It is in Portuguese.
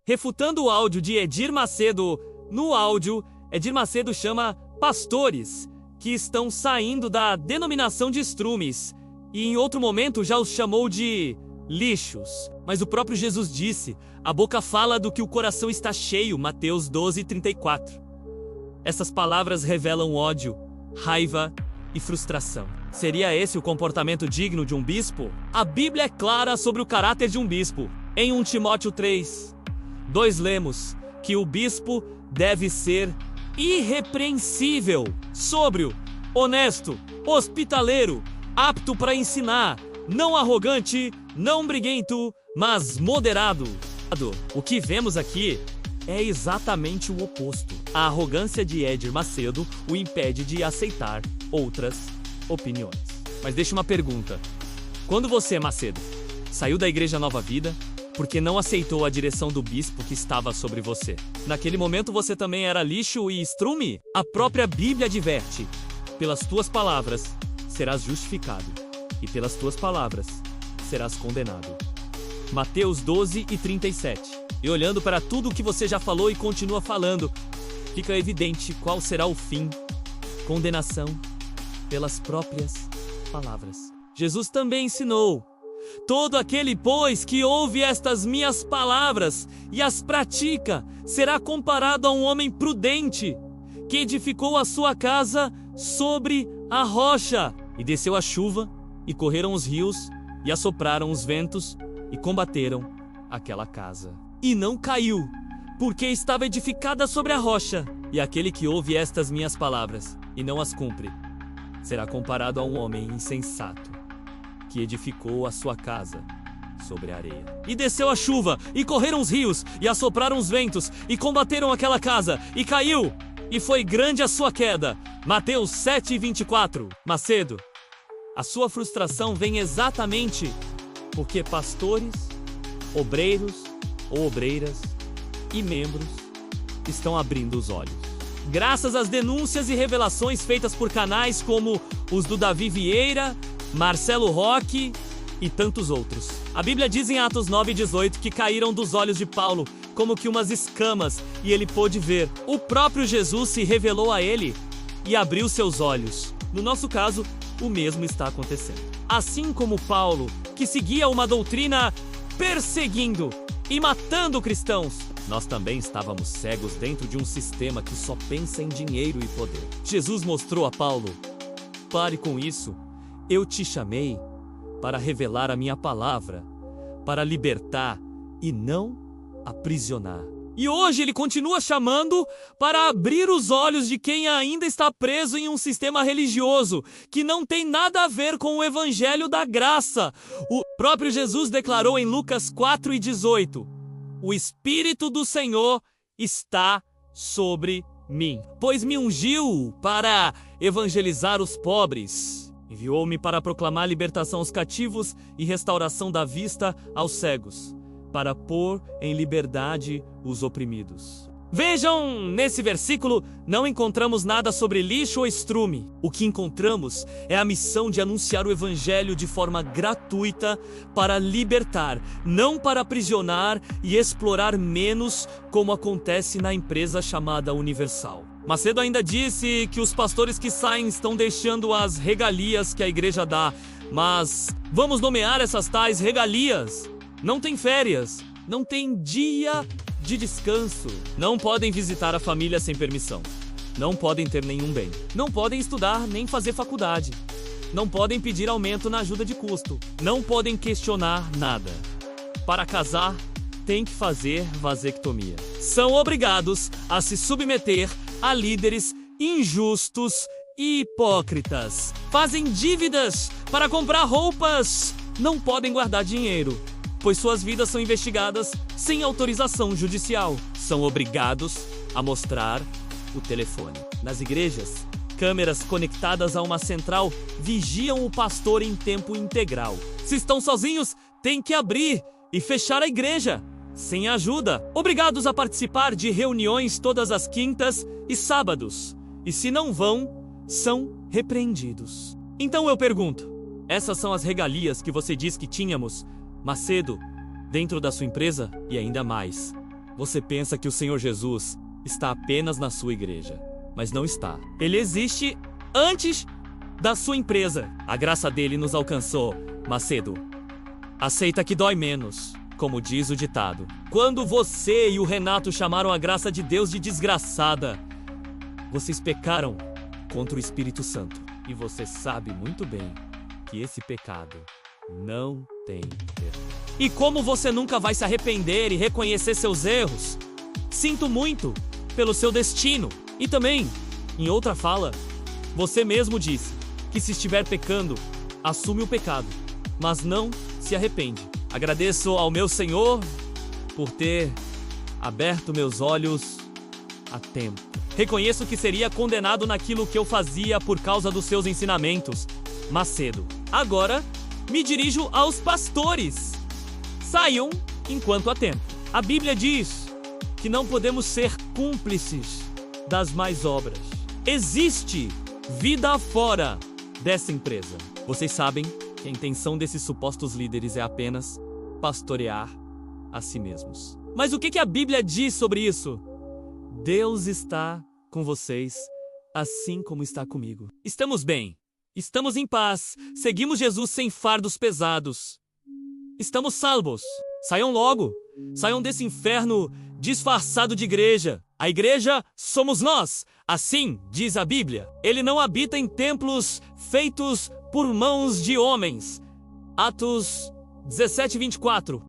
Refutando o áudio de Edir Macedo, no áudio, Edir Macedo chama pastores que estão saindo da denominação de estrumes, e em outro momento já os chamou de lixos. Mas o próprio Jesus disse: a boca fala do que o coração está cheio, Mateus 12:34. Essas palavras revelam ódio, raiva e frustração. Seria esse o comportamento digno de um bispo? A Bíblia é clara sobre o caráter de um bispo. Em 1 Timóteo 3:2 lemos que o bispo deve ser irrepreensível, sóbrio, honesto, hospitaleiro, apto para ensinar, não arrogante, não briguento, mas moderado. O que vemos aqui é exatamente o oposto. A arrogância de Edir Macedo o impede de aceitar outras opiniões. Mas deixa uma pergunta. Quando você, Macedo, saiu da Igreja Nova Vida porque não aceitou a direção do bispo que estava sobre você, naquele momento você também era lixo e estrume? A própria Bíblia adverte: pelas tuas palavras serás justificado, e pelas tuas palavras serás condenado. Mateus 12:37. E olhando para tudo o que você já falou e continua falando, fica evidente qual será o fim: condenação pelas próprias palavras. Jesus também ensinou: todo aquele, pois, que ouve estas minhas palavras e as pratica, será comparado a um homem prudente, que edificou a sua casa sobre a rocha. E desceu a chuva, e correram os rios, e assopraram os ventos, e combateram aquela casa. E não caiu, porque estava edificada sobre a rocha. E aquele que ouve estas minhas palavras e não as cumpre, será comparado a um homem insensato, que edificou a sua casa sobre a areia. E desceu a chuva, e correram os rios, e assopraram os ventos, e combateram aquela casa, e caiu, e foi grande a sua queda. Mateus 7:24. Macedo, a sua frustração vem exatamente porque pastores, obreiros ou obreiras e membros estão abrindo os olhos. Graças às denúncias e revelações feitas por canais como os do Davi Vieira, Marcelo Roque e tantos outros. A Bíblia diz em Atos 9:18 que caíram dos olhos de Paulo como que umas escamas, e ele pôde ver. O próprio Jesus se revelou a ele e abriu seus olhos. No nosso caso, o mesmo está acontecendo. Assim como Paulo, que seguia uma doutrina perseguindo e matando cristãos, nós também estávamos cegos dentro de um sistema que só pensa em dinheiro e poder. Jesus mostrou a Paulo: pare com isso. Eu te chamei para revelar a minha palavra, para libertar e não aprisionar. E hoje ele continua chamando para abrir os olhos de quem ainda está preso em um sistema religioso que não tem nada a ver com o evangelho da graça. O próprio Jesus declarou em Lucas 4:18: o Espírito do Senhor está sobre mim, pois me ungiu para evangelizar os pobres. Enviou-me para proclamar libertação aos cativos e restauração da vista aos cegos, para pôr em liberdade os oprimidos. Vejam, nesse versículo não encontramos nada sobre lixo ou estrume. O que encontramos é a missão de anunciar o evangelho de forma gratuita para libertar, não para aprisionar e explorar menos, como acontece na empresa chamada Universal. Macedo ainda disse que os pastores que saem estão deixando as regalias que a igreja dá, mas vamos nomear essas tais regalias. Não tem férias, não tem dia de descanso, não podem visitar a família sem permissão, não podem ter nenhum bem, não podem estudar nem fazer faculdade, não podem pedir aumento na ajuda de custo, não podem questionar nada. Para casar, tem que fazer vasectomia. São obrigados a se submeter a líderes injustos e hipócritas. Fazem dívidas para comprar roupas, não podem guardar dinheiro, pois suas vidas são investigadas sem autorização judicial. São obrigados a mostrar o telefone. Nas igrejas, câmeras conectadas a uma central vigiam o pastor em tempo integral. Se estão sozinhos, têm que abrir e fechar a igreja, sem ajuda. Obrigados a participar de reuniões todas as quintas e sábados. E se não vão, são repreendidos. Então eu pergunto, essas são as regalias que você diz que tínhamos, Macedo, dentro da sua empresa? E ainda mais, Você pensa que o Senhor Jesus está apenas na sua igreja, mas não está. Ele existe antes da sua empresa. A graça dele nos alcançou. Macedo, aceita que dói menos, como diz o ditado. Quando você e o Renato chamaram a graça de Deus de desgraçada, vocês pecaram contra o Espírito Santo. E você sabe muito bem que esse pecado não tem perdão. E como você nunca vai se arrepender e reconhecer seus erros, sinto muito pelo seu destino. E também, em outra fala, você mesmo disse que se estiver pecando, assume o pecado, mas não se arrepende. Agradeço ao meu Senhor por ter aberto meus olhos a tempo. Reconheço que seria condenado naquilo que eu fazia por causa dos seus ensinamentos, Macedo. Agora, me dirijo aos pastores. Saiam enquanto há tempo. A Bíblia diz que não podemos ser cúmplices das más obras. Existe vida fora dessa empresa. Vocês sabem que a intenção desses supostos líderes é apenas pastorear a si mesmos. Mas o que a Bíblia diz sobre isso? Deus está com vocês, assim como está comigo. Estamos bem. Estamos em paz. Seguimos Jesus sem fardos pesados. Estamos salvos. Saiam logo. Saiam desse inferno disfarçado de igreja. A igreja somos nós. Assim diz a Bíblia. Ele não habita em templos feitos por mãos de homens. Atos 17:24.